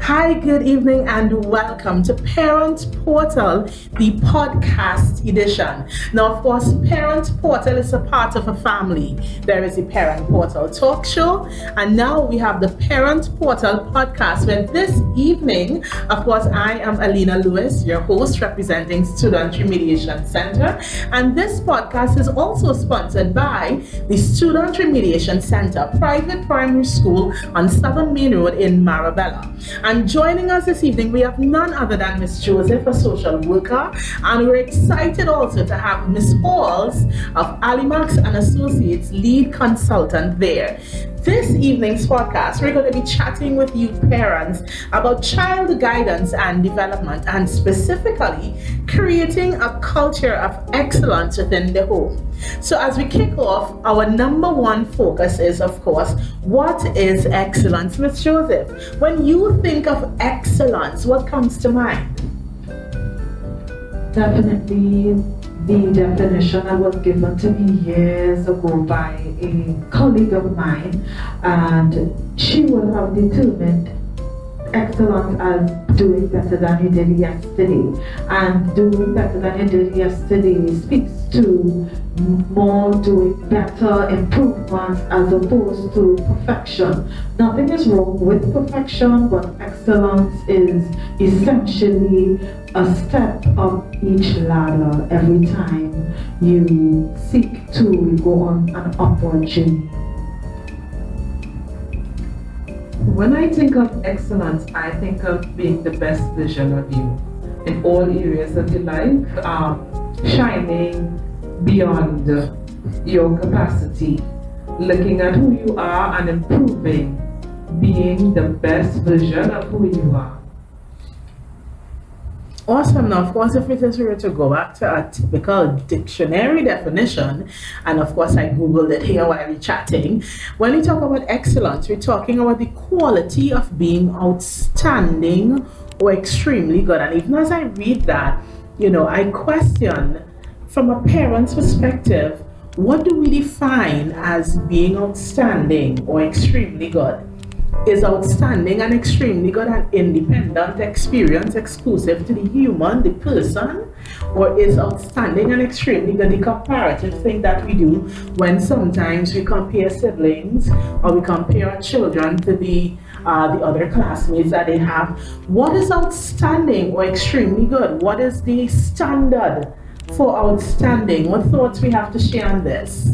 Hi, good evening, and welcome to Parent Portal, the podcast edition. Now, of course, Parent Portal is a part of a family. There is a Parent Portal talk show, and now we have the Parent Portal podcast, where this evening, of course, I am Alina Lewis, your host representing Student Remediation Center, and this podcast is also sponsored by the Student Remediation Center Private Primary School on Southern Main Road in Marabella. And joining us this evening, we have none other than Miss Joseph, a social worker, and we're excited also to have Miss Halls of Alemacss Associates, lead consultant there. This evening's podcast, we're going to be chatting with you parents about child guidance and development, and specifically creating a culture of excellence within the home. So as we kick off, our number one focus is, of course, what is excellence? Miss Joseph, when you think of excellence, what comes to mind? Definitely the definition that was given to me years ago by a colleague of mine, and she would have determined excellence as doing better than you did yesterday. And doing better than you did yesterday speaks to more doing better improvements as opposed to perfection. Nothing is wrong with perfection, but excellence is essentially a step up each ladder every time you seek to go on an upward journey. When I think of excellence, I think of being the best version of you in all areas of your life, shining beyond your capacity, looking at who you are and improving, being the best version of who you are. Awesome. Now, of course, if we were to go back to a typical dictionary definition, and of course I Googled it here while we're chatting, when we talk about excellence, we're talking about the quality of being outstanding or extremely good. And even as I read that, I question, from a parent's perspective, what do we define as being outstanding or extremely good? Is outstanding and extremely good an independent experience exclusive to the human, the person? Or is outstanding and extremely good the comparative thing that we do when sometimes we compare siblings or we compare our children to the other classmates that they have? What is outstanding or extremely good? What is the standard for outstanding? What thoughts we have to share on this?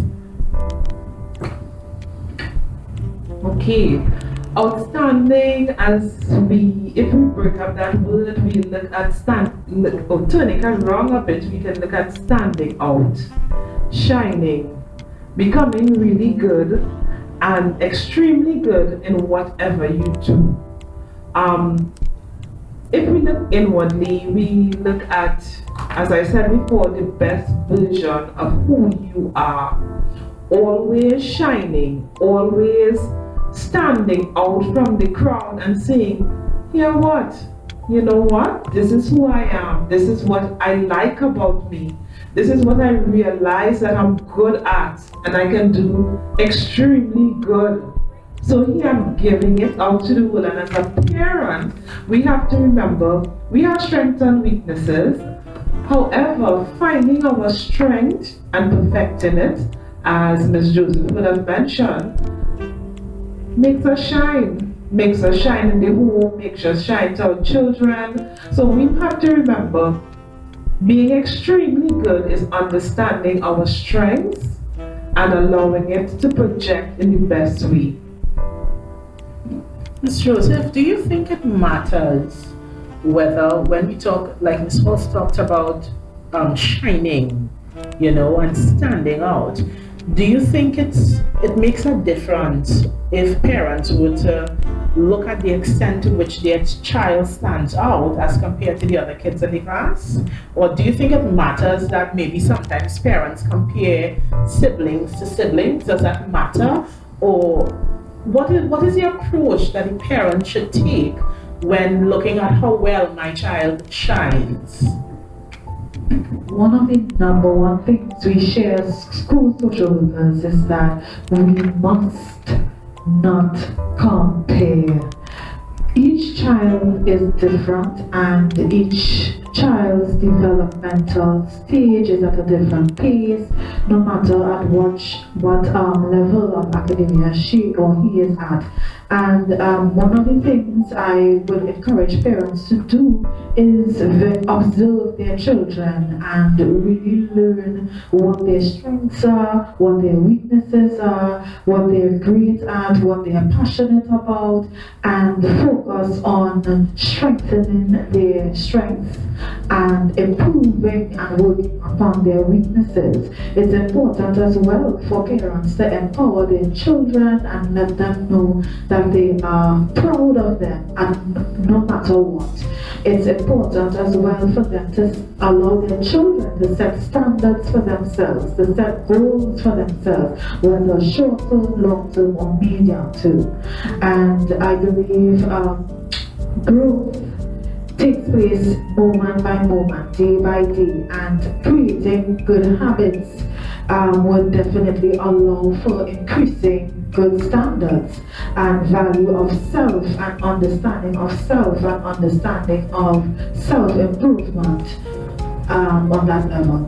Okay. Outstanding, if we break up that word, we look at turning it around a bit, we can look at standing out, shining, becoming really good and extremely good in whatever you do. If we look inwardly, we look at, as I said before, the best version of who you are, always shining, always standing out from the crowd and saying, you know what, this is who I am, this is what I like about me, this is what I realize that I'm good at and I can do extremely good. So here I'm giving it out to the world, and as a parent, we have to remember we have strengths and weaknesses. However, finding our strength and perfecting it, as Ms. Joseph would have mentioned, makes us shine in the home, makes us shine to our children. So we have to remember, being extremely good is understanding our strengths and allowing it to project in the best way. Ms. Joseph, do you think it matters whether, when we talk, like Ms. Holst talked about shining, and standing out, do you think it makes a difference if parents were to look at the extent to which their child stands out as compared to the other kids in the class? Or do you think it matters that maybe sometimes parents compare siblings to siblings? Does that matter? Or what is the approach that a parent should take when looking at how well my child shines? One of the number one things we share as school social workers is that we must not compare. each child is different, and each child's developmental stage is at a different pace, no matter at what level of academia she or he is at. And one of the things I would encourage parents to do is observe their children and really learn what their strengths are, what their weaknesses are, what they're great at, what they are passionate about, and focus on strengthening their strengths and improving and working upon their weaknesses. It's important as well for parents to empower their children and let them know that they are proud of them, and no matter what. It's important as well for them to allow their children to set standards for themselves, to set goals for themselves, whether short term, long term, or medium term. And I believe growth takes place moment by moment, day by day, and creating good habits would definitely allow for increasing good standards and value of self and understanding of self and understanding of self-improvement on that level.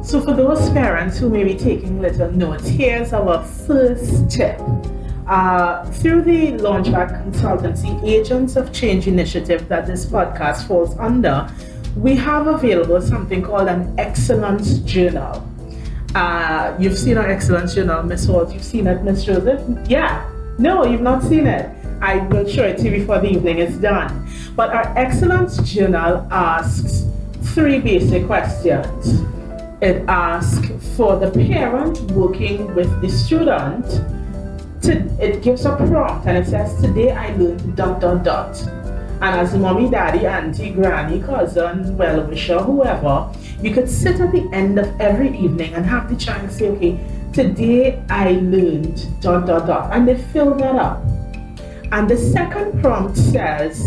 So for those parents who may be taking little notes, here's our first tip. Through the Launchpad Consultancy Agents of Change initiative that this podcast falls under, we have available something called an Excellence Journal. You've seen our Excellence Journal, Miss Holt. You've seen it, Miss Joseph? Yeah. No, you've not seen it. I will show it to you before the evening is done. But our Excellence Journal asks 3 basic questions. It asks for the parent working with the student. It gives a prompt and it says, today I learned ... And as mommy, daddy, auntie, granny, cousin, well-wisher, whoever, you could sit at the end of every evening and have the child say, okay, today I learned ... And they fill that up. And the second prompt says,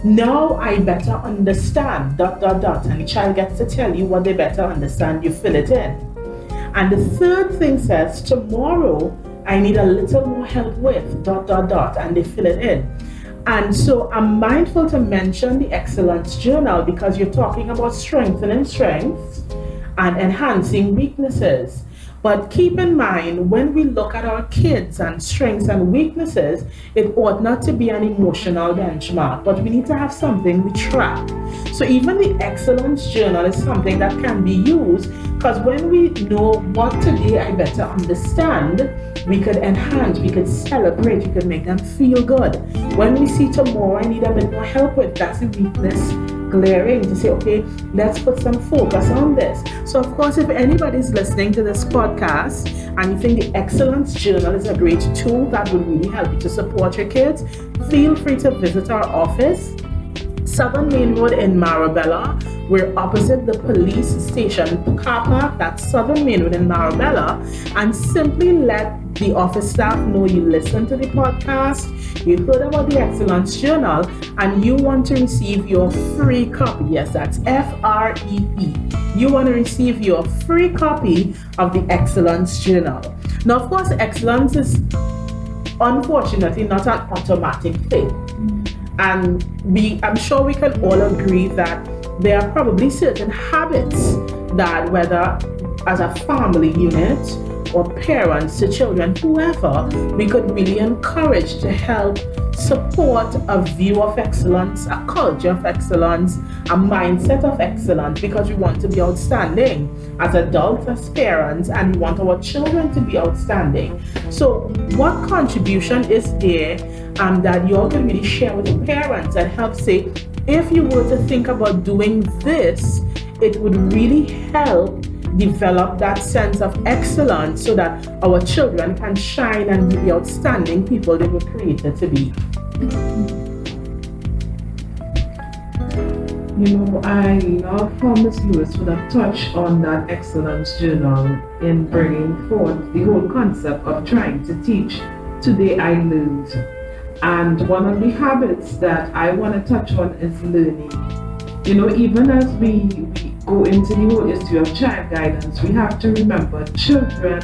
now I better understand ... And the child gets to tell you what they better understand, you fill it in. And the third thing says, tomorrow I need a little more help with ... And they fill it in. And so I'm mindful to mention the Excellence Journal because you're talking about strengthening strengths and enhancing weaknesses. But keep in mind, when we look at our kids and strengths and weaknesses, it ought not to be an emotional benchmark, but we need to have something we track. So even the Excellence Journal is something that can be used, because when we know what today I better understand, we could enhance, we could celebrate, we could make them feel good. When we see tomorrow I need a bit more help with, that's the weakness glaring, to say, okay, let's put some focus on this. So of course, if anybody's listening to this podcast and you think the Excellence Journal is a great tool that will really help you to support your kids, feel free to visit our office, Southern Main Road in Marabella. We're opposite the police station car park, that's Southern Main Road in Marabella, and simply let the office staff know you listened to the podcast, you heard about the Excellence Journal, and you want to receive your free copy. Yes, that's FREE. You want to receive your free copy of the Excellence Journal. Now, of course, excellence is unfortunately not an automatic thing. And I'm sure we can all agree that there are probably certain habits that, whether as a family unit or parents to children, whoever, we could really encourage to help support a view of excellence, a culture of excellence, a mindset of excellence, because we want to be outstanding as adults, as parents, and we want our children to be outstanding. So what contribution is there that you all can really share with the parents and help say, if you were to think about doing this, it would really help develop that sense of excellence so that our children can shine and be the outstanding people they were created to be. You know, I love how Ms. Lewis would have touched on that Excellence Journal in bringing forth the whole concept of trying to teach. Today I learned. And one of the habits that I want to touch on is learning. You know, even as we go into the whole issue of child guidance, we have to remember children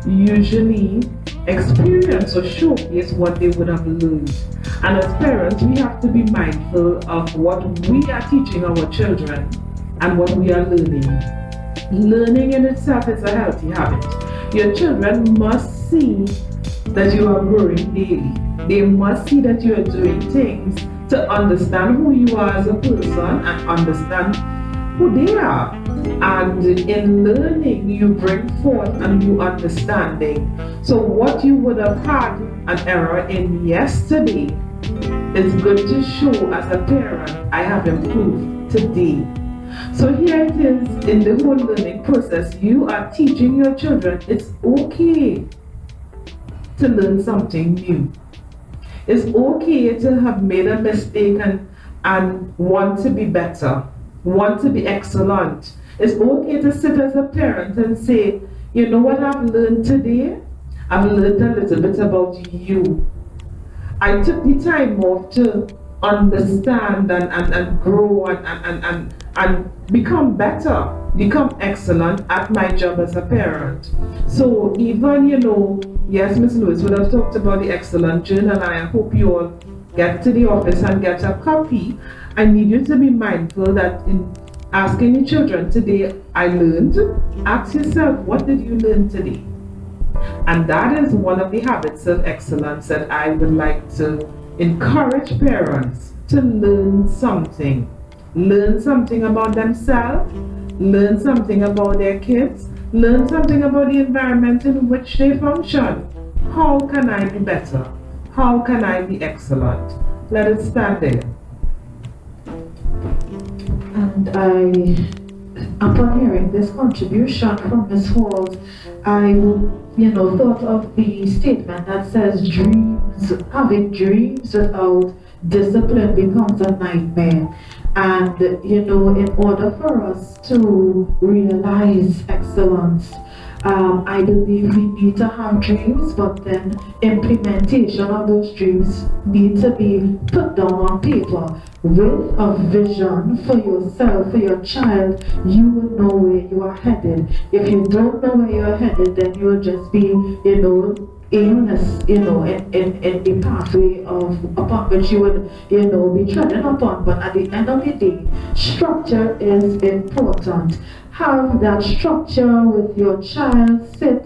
usually experience or showcase what they would have learned. And as parents, we have to be mindful of what we are teaching our children and what we are learning. Learning in itself is a healthy habit. Your children must see that you are growing daily. They must see that you are doing things to understand who you are as a person and understand who they are. And in learning, you bring forth a new understanding. So what you would have had an error in yesterday, it's good to show as a parent, I have improved today. So here it is in the whole learning process. You are teaching your children it's okay to learn something new. It's okay to have made a mistake and want to be better, want to be excellent. It's okay to sit as a parent and say, you know what I've learned today? I've learned a little bit about you. I took the time off to understand and grow and become better, become excellent at my job as a parent. So even, yes, Ms. Lewis would have talked about the excellent journal, and I hope you all get to the office and get a copy. I need you to be mindful that in asking your children today, I learned, ask yourself, what did you learn today? And that is one of the habits of excellence that I would like to encourage parents to learn something. Learn something about themselves, learn something about their kids, learn something about the environment in which they function. How can I be better? How can I be excellent? Let it start there. And upon hearing this contribution from Ms. Halls, I thought of the statement that says having dreams without discipline becomes a nightmare. And in order for us to realize excellence, I believe we need to have dreams, but then implementation of those dreams need to be put down on paper with a vision for yourself, for your child. You will know where you are headed. If you don't know where you're headed, then you'll just be, aimless, in the pathway upon which you would, be treading upon. But at the end of the day, structure is important. Have that structure with your child, sit,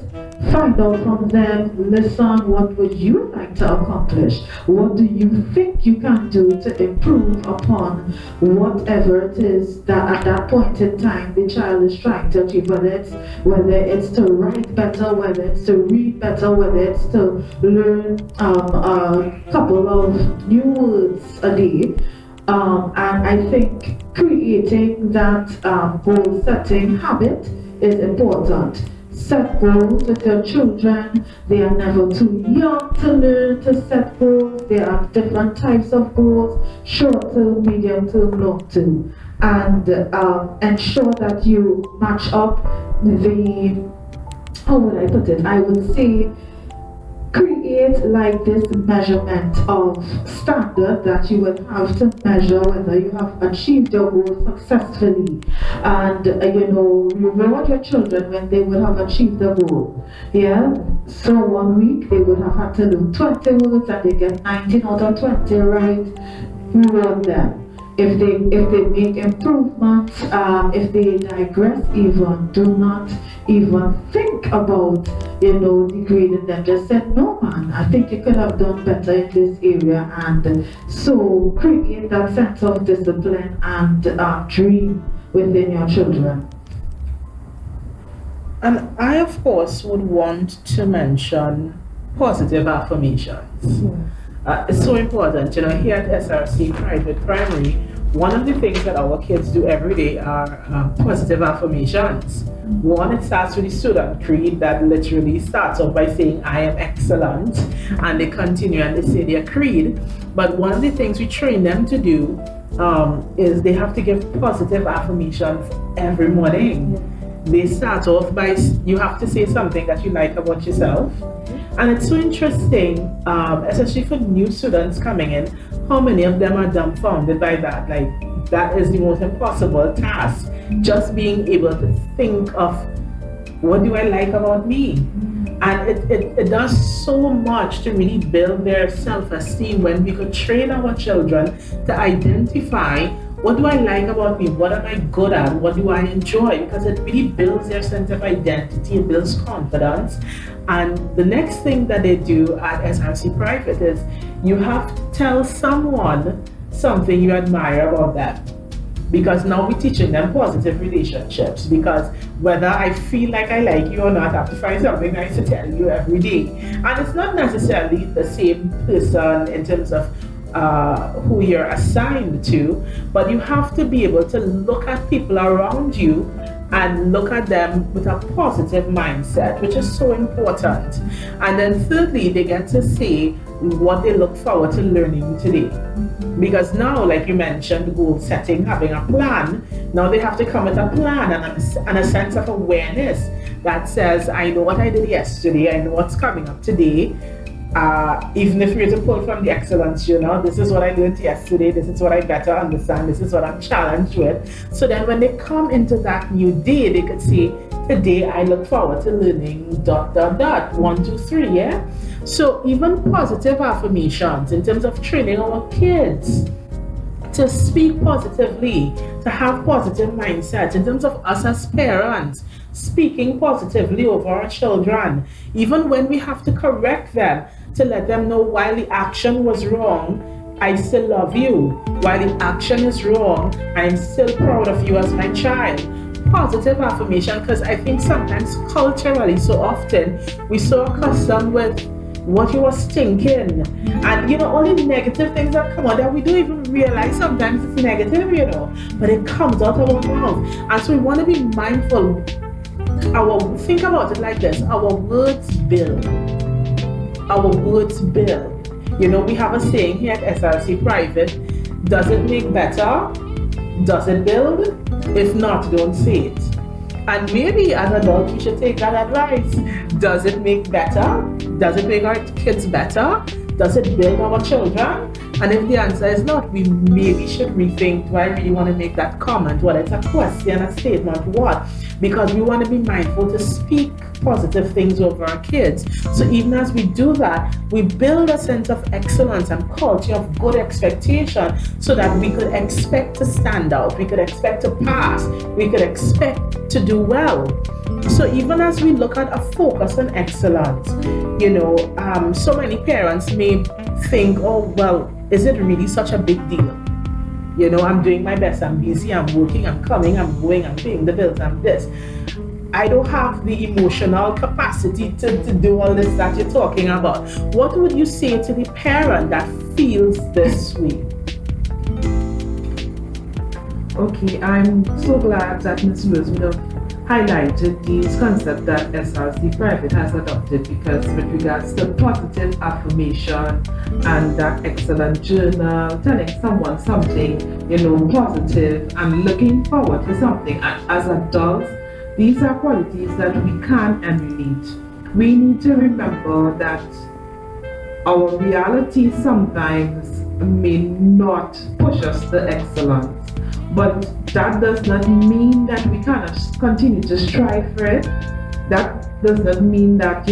find out from them, listen, what would you like to accomplish? What do you think you can do to improve upon whatever it is that at that point in time the child is trying to achieve, whether it's to write better, whether it's to read better, whether it's to learn a couple of new words a day. And I think creating that goal setting habit is important. Set goals with your children. They are never too young to learn to set goals. There are different types of goals, short term, medium term, long term. And ensure that you match up how would I put it? I would say create like this measurement of standard that you will have to measure whether you have achieved your goal successfully. And reward your children when they will have achieved the goal. Yeah, so 1 week they would have had to do 20 words and they get 19 out of 20 right. Reward them. If they make improvements, if they digress even, do not even think about, degrading them. Just said, no man, I think you could have done better in this area. And so create that sense of discipline and dream within your children. And I, of course, would want to mention positive affirmations. It's so important, here at SRC Private Primary, one of the things that our kids do every day are positive affirmations. One, it starts with the student creed that literally starts off by saying, I am excellent, and they continue and they say their creed. But one of the things we train them to do is they have to give positive affirmations every morning. They start off by, you have to say something that you like about yourself. And it's so interesting, especially for new students coming in, how many of them are dumbfounded by that. Like, that is the most impossible task. Just being able to think of, what do I like about me? And it does so much to really build their self-esteem when we could train our children to identify, what do I like about me? What am I good at? What do I enjoy? Because it really builds their sense of identity, it builds confidence. And the next thing that they do at SRC Private is you have to tell someone something you admire about them. Because now we're teaching them positive relationships. Because whether I feel like I like you or not, I have to find something nice to tell you every day. And it's not necessarily the same person in terms of who you're assigned to, but you have to be able to look at people around you and look at them with a positive mindset, which is so important. And then thirdly, they get to say what they look forward to learning today. Because now, like you mentioned, goal setting, having a plan, now they have to come with a plan and a sense of awareness that says, I know what I did yesterday, I know what's coming up today. Even if you're to pull from the excellence journal, this is what I learned yesterday, this is what I better understand, this is what I'm challenged with. So then when they come into that new day, they could say, today I look forward to learning ... 1, 2, 3, yeah? So even positive affirmations in terms of training our kids to speak positively, to have positive mindsets, in terms of us as parents, speaking positively over our children, even when we have to correct them, to let them know while the action was wrong, I still love you. While the action is wrong, I'm still proud of you as my child. Positive affirmation, because I think sometimes culturally, so often, we're so accustomed with what you was thinking, and all the negative things that come out that we don't even realize sometimes it's negative, but it comes out of our mouth. And so we want to be mindful. Think about it like this: our words build. Our words build. We have a saying here at SRC Private: does it make better? Does it build? If not, don't say it. And maybe as adults we should take that advice. Does it make better? Does it make our kids better? Does it build our children? And if the answer is not, we maybe should rethink, do I really want to make that comment? Whether it's a question, a statement, what? Because we want to be mindful to speak positive things over our kids. So even as we do that, we build a sense of excellence and culture of good expectation, so that we could expect to stand out, we could expect to pass, we could expect to do well. So even as we look at a focus on excellence, so many parents may think, oh, well, is it really such a big deal? I'm doing my best, I'm busy, I'm working, I'm coming, I'm going, I'm paying the bills, I'm this. I don't have the emotional capacity to do all this that you're talking about. What would you say to the parent that feels this way? Okay, I'm so glad that Ms. Lewis would have highlighted these concepts that SRC Private has adopted, because with regards to positive affirmation and that excellent journal, telling someone something, positive and looking forward to something, and as adults, these are qualities that we can emulate. We need to remember that our reality sometimes may not push us to excellence. But that does not mean that we cannot continue to strive for it. That does not mean that,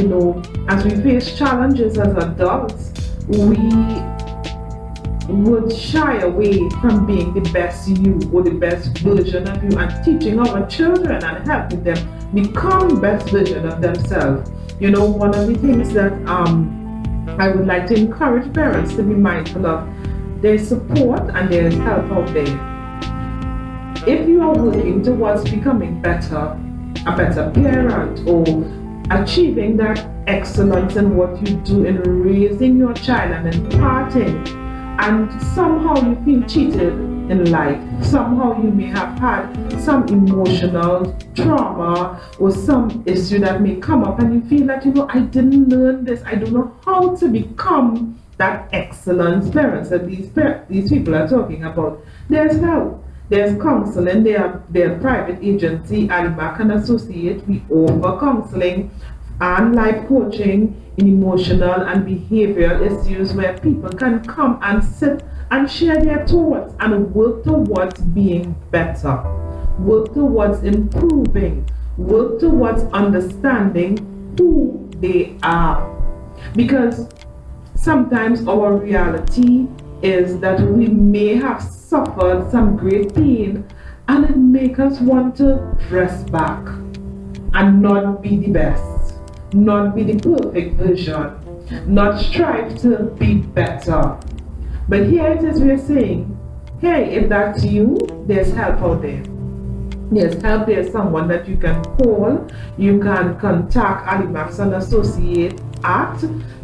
as we face challenges as adults, we would shy away from being the best you or the best version of you, and teaching our children and helping them become the best version of themselves. One of the things that I would like to encourage parents to be mindful of, there's support and there's help out there. If you are working towards becoming a better parent, or achieving that excellence in what you do in raising your child and imparting, and somehow you feel cheated in life, somehow you may have had some emotional trauma or some issue that may come up, and you feel that, I didn't learn this, I don't know how to become that excellent parent that these people are talking about, there's help. There's counseling. Their private agency, Alemacss Associates. We offer counseling and life coaching in emotional and behavioral issues, where people can come and sit and share their thoughts and work towards being better, work towards improving, work towards understing who they are. Because sometimes our reality is that we may have suffered some great pain, and it makes us want to dress back and not be the best, not be the perfect version, not strive to be better. But here it is, we're saying, hey, if that's you, there's help out there. There's help, there's someone that you can call. You can contact Alemacss Associates at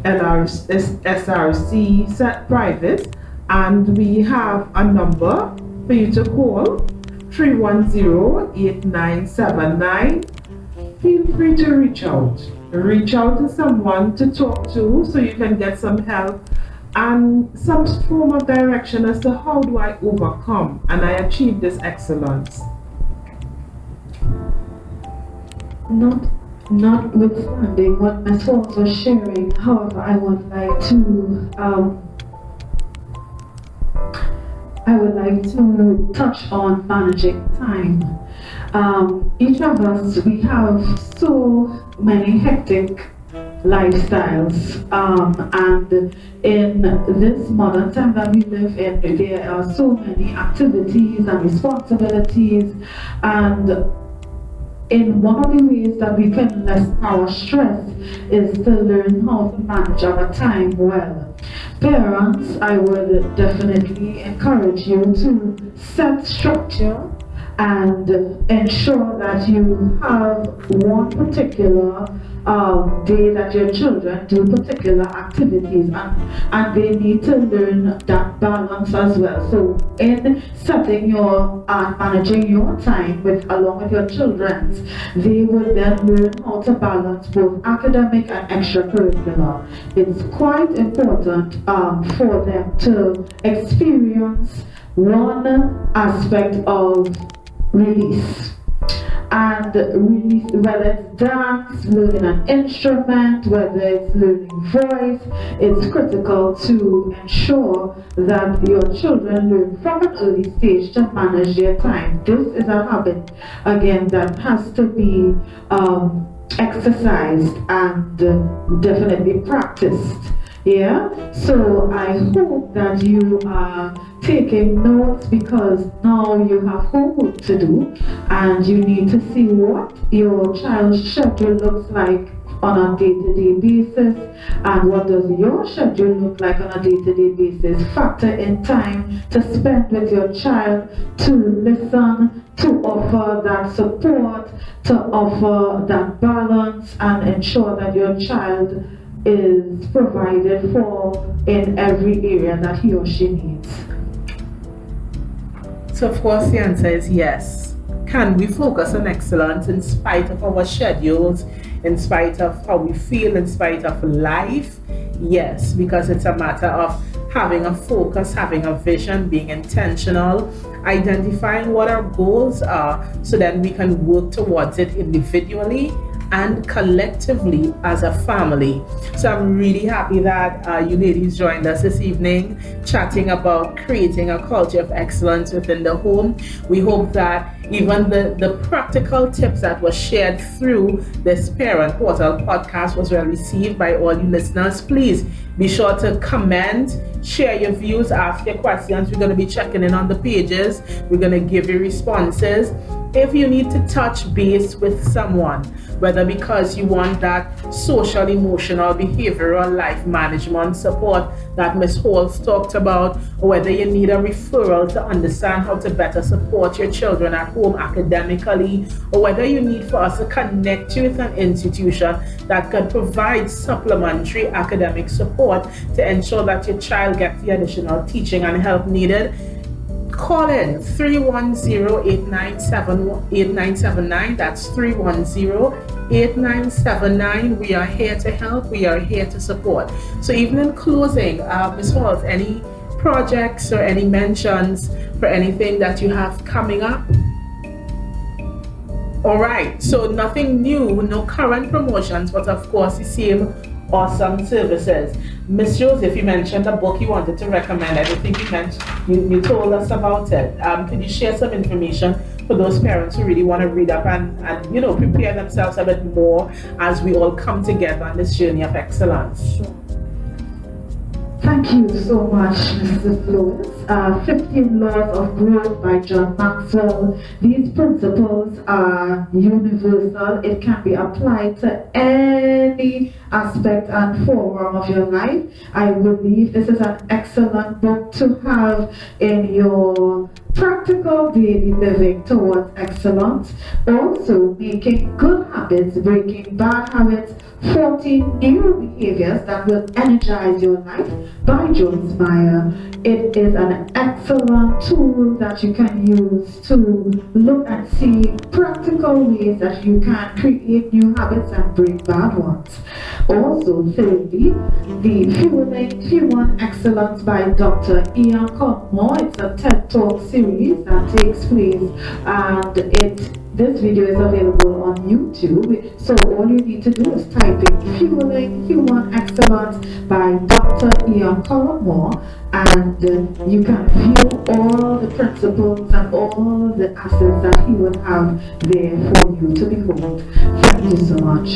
SRC Set Private, and we have a number for you to call, 310-8979. Feel free to reach out. Reach out to someone to talk to so you can get some help and some form of direction as to how do I overcome and I achieve this excellence. Notwithstanding what Ms. Walls was sharing, however, I would like to touch on managing time. Each of us, we have so many hectic lifestyles, and in this modern time that we live in, there are so many activities and responsibilities, and in one of the ways that we can lessen our stress is to learn how to manage our time well. Parents, I would definitely encourage you to set structure and ensure that you have one particular day that your children do particular activities, and they need to learn that balance as well. So in setting your and managing your time along with your children's, they will then learn how to balance both academic and extracurricular. It's quite important for them to experience one aspect of release. And release, whether it's dance, learning an instrument, whether it's learning voice, it's critical to ensure that your children learn from an early stage to manage their time. This is a habit, again, that has to be exercised and definitely practiced. Yeah, so I hope that you are taking notes, because now you have homework to do and you need to see what your child's schedule looks like on a day-to-day basis, and what does your schedule look like on a day-to-day basis. Factor in time to spend with your child, to listen, to offer that support, to offer that balance, and ensure that your child is provided for in every area that he or she needs. So of course the answer is yes. Can we focus on excellence in spite of our schedules, in spite of how we feel, in spite of life? Yes, because it's a matter of having a focus, having a vision, being intentional, identifying what our goals are so that we can work towards it individually and collectively as a family. So I'm really happy that you ladies joined us this evening chatting about creating a culture of excellence within the home. We hope that even the practical tips that were shared through this Parent Portal podcast was well received by all you listeners. Please be sure to comment, share your views, ask your questions. We're going to be checking in on the pages. We're going to give you responses. If you need to touch base with someone, whether because you want that social, emotional, behavioral life management support that Ms. Halls talked about, or whether you need a referral to understand how to better support your children at home academically, or whether you need for us to connect you with an institution that can provide supplementary academic support to ensure that your child gets the additional teaching and help needed, call in 310-897-8979. That's 310-8979. We are here to help. We are here to support. So even in closing, Ms. Halls, any projects or any mentions for anything that you have coming up? All right. So nothing new, no current promotions, but of course the same awesome services. Ms. Joseph, you mentioned a book you wanted to recommend. I don't think you told us about it. Could you share some information for those parents who really want to read up and you know, prepare themselves a bit more as we all come together on this journey of excellence? Sure. Thank you so much, Mrs. Lewis. 15 Laws of Growth by John Maxwell. These principles are universal. It can be applied to any aspect and forum of your life. I believe this is an excellent book to have in your practical daily living towards excellence. Also, making good habits, breaking bad habits, 14 new behaviors that will energize your life by Joyce Meyer. It is an excellent tool that you can use to look and see practical ways that you can create new habits and break bad ones. Also, thirdly, the Fueling Human Excellence by Dr. Ian Cotmore. It's a TED Talk series that takes place, and this video is available on YouTube, so all you need to do is type in Fueling Human Excellence by Dr. Ian Cotmore, and you can view all the principles and all the assets that he would have there for you to behold. Thank you so much.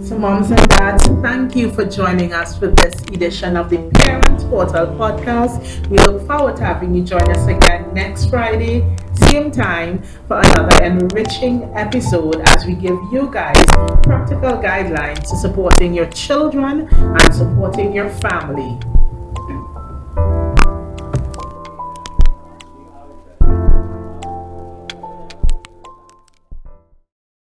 So moms and dads, thank you for joining us for this edition of the Parent Portal podcast. We look forward to having you join us again next Friday, same time, for another enriching episode as we give you guys practical guidelines to supporting your children and supporting your family.